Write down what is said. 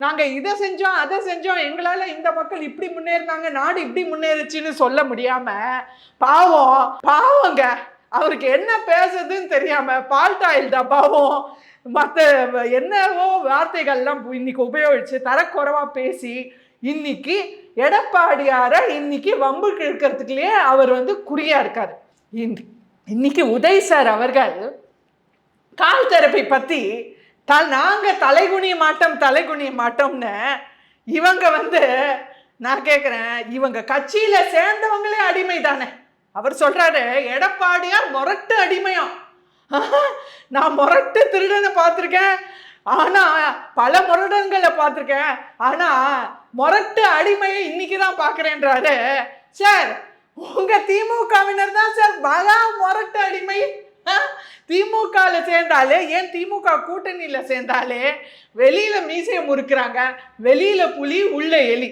நாங்க இதை செஞ்சோம் அதை செஞ்சோம் எங்களால இந்த மக்கள் இப்படி முன்னேறினாங்க நாடு இப்படி முன்னேறிச்சுன்னு சொல்ல முடியாம பாவம் பாவங்க அவருக்கு என்ன பேசுறதுன்னு தெரியாம பால்டாயில் டப்பாவும் மற்ற என்னவோ வார்த்தைகள்லாம் இன்னைக்கு உபயோகிச்சு தரக்குறைவா பேசி இன்னைக்கு எடப்பாடியார இன்னைக்கு வம்பு கிழக்கிறதுக்குள்ளேயே அவர் குறியா இருக்காரு. இன்னைக்கு உதய் சார் அவர்கள் கால் தெரப்பி பத்தி நாங்க தலைகுனிய மாட்டோம்னு இவங்க நான் கேட்கிறேன், இவங்க கட்சியில சேர்ந்தவங்களே அடிமை தானே. அவர் சொல்றாரு எடப்பாடியார் மொரட்டு அடிமையும். நான் மொரட்டு திருடனை பார்த்திருக்கேன், ஆனா பல முரடன்களை பார்த்திருக்கேன், ஆனா மொரட்டு அடிமையை இன்னைக்குதான் பாக்குறேன்றாரு. சார் உங்க திமுகவினர் தான் சார் மகா மொரட்டு அடிமை. திமுகல சேர்ந்தாலே ஏன் திமுக கூட்டணியில சேர்ந்தாலே வெளியில மீசையை முறுக்குறாங்க, வெளியில புலி உள்ள எலி.